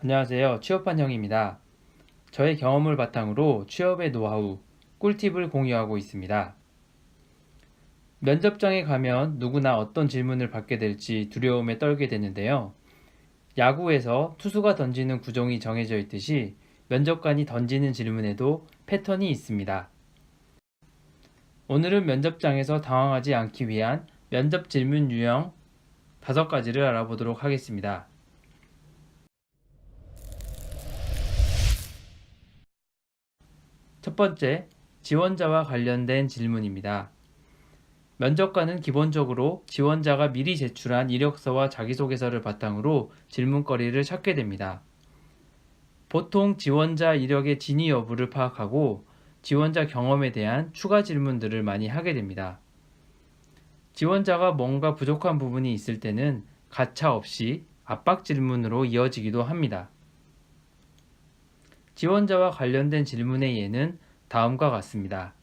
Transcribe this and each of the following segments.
안녕하세요. 취업한 형입니다. 저의 경험을 바탕으로 취업의 노하우, 꿀팁을 공유하고 있습니다. 면접장에 가면 누구나 어떤 질문을 받게 될지 두려움에 떨게 되는데요. 야구에서 투수가 던지는 구종이 정해져 있듯이 면접관이 던지는 질문에도 패턴이 있습니다. 오늘은 면접장에서 당황하지 않기 위한 면접 질문 유형 5가지를 알아보도록 하겠습니다. 첫 번째, 지원자와 관련된 질문입니다. 면접관은 기본적으로 지원자가 미리 제출한 이력서와 자기소개서를 바탕으로 질문거리를 찾게 됩니다. 보통 지원자 이력의 진위 여부를 파악하고 지원자 경험에 대한 추가 질문들을 많이 하게 됩니다. 지원자가 뭔가 부족한 부분이 있을 때는 가차 없이 압박 질문으로 이어지기도 합니다. 지원자와 관련된 질문의 예는 다음과 같습니다.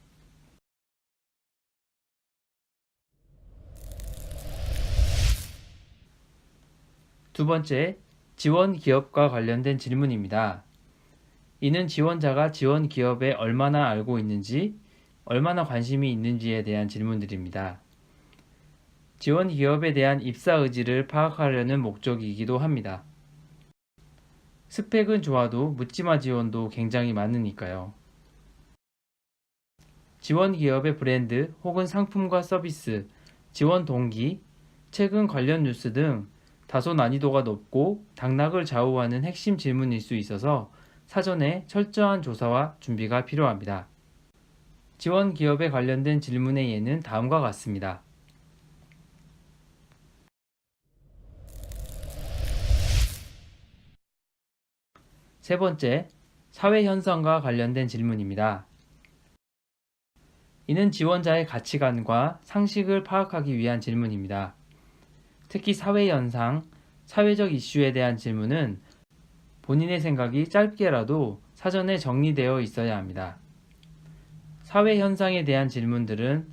두 번째, 지원 기업과 관련된 질문입니다. 이는 지원자가 지원 기업에 얼마나 알고 있는지, 얼마나 관심이 있는지에 대한 질문들입니다. 지원 기업에 대한 입사 의지를 파악하려는 목적이기도 합니다. 스펙은 좋아도 묻지마 지원도 굉장히 많으니까요. 지원 기업의 브랜드 혹은 상품과 서비스, 지원 동기, 최근 관련 뉴스 등 다소 난이도가 높고 당락을 좌우하는 핵심 질문일 수 있어서 사전에 철저한 조사와 준비가 필요합니다. 지원 기업에 관련된 질문의 예는 다음과 같습니다. 세 번째, 사회 현상과 관련된 질문입니다. 이는 지원자의 가치관과 상식을 파악하기 위한 질문입니다. 특히 사회 현상, 사회적 이슈에 대한 질문은 본인의 생각이 짧게라도 사전에 정리되어 있어야 합니다. 사회 현상에 대한 질문들은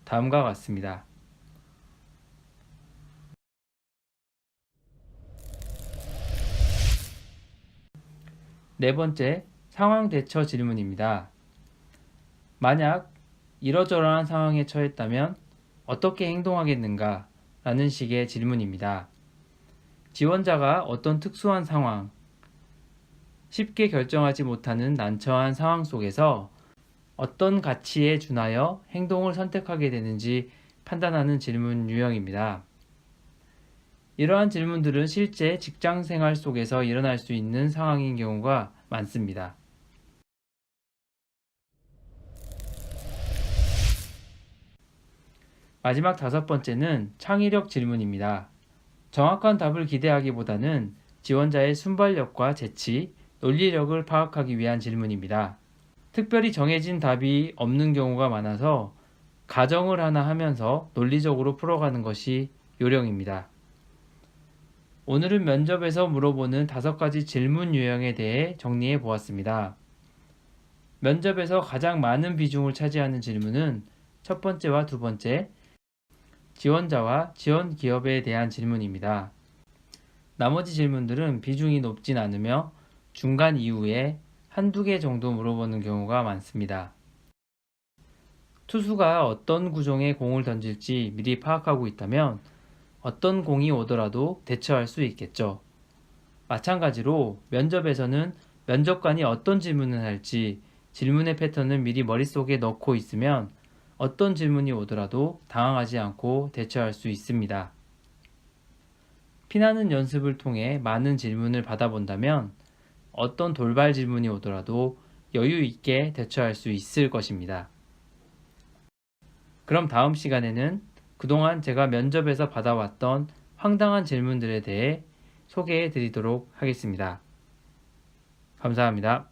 다음과 같습니다. 네 번째, 상황 대처 질문입니다. 만약 이러저러한 상황에 처했다면 어떻게 행동하겠는가? 라는 식의 질문입니다. 지원자가 어떤 특수한 상황, 쉽게 결정하지 못하는 난처한 상황 속에서 어떤 가치에 준하여 행동을 선택하게 되는지 판단하는 질문 유형입니다. 이러한 질문들은 실제 직장 생활 속에서 일어날 수 있는 상황인 경우가 많습니다. 마지막 5번째는 창의력 질문입니다. 정확한 답을 기대하기보다는 지원자의 순발력과 재치, 논리력을 파악하기 위한 질문입니다. 특별히 정해진 답이 없는 경우가 많아서 가정을 하나 하면서 논리적으로 풀어가는 것이 요령입니다. 오늘은 면접에서 물어보는 5가지 질문 유형에 대해 정리해 보았습니다. 면접에서 가장 많은 비중을 차지하는 질문은 첫 번째와 두 번째, 지원자와 지원 기업에 대한 질문입니다. 나머지 질문들은 비중이 높진 않으며 중간 이후에 한두 개 정도 물어보는 경우가 많습니다. 투수가 어떤 구종의 공을 던질지 미리 파악하고 있다면 어떤 공이 오더라도 대처할 수 있겠죠. 마찬가지로 면접에서는 면접관이 어떤 질문을 할지 질문의 패턴을 미리 머릿속에 넣고 있으면 어떤 질문이 오더라도 당황하지 않고 대처할 수 있습니다. 피나는 연습을 통해 많은 질문을 받아본다면 어떤 돌발 질문이 오더라도 여유 있게 대처할 수 있을 것입니다. 그럼 다음 시간에는 그동안 제가 면접에서 받아왔던 황당한 질문들에 대해 소개해 드리도록 하겠습니다. 감사합니다.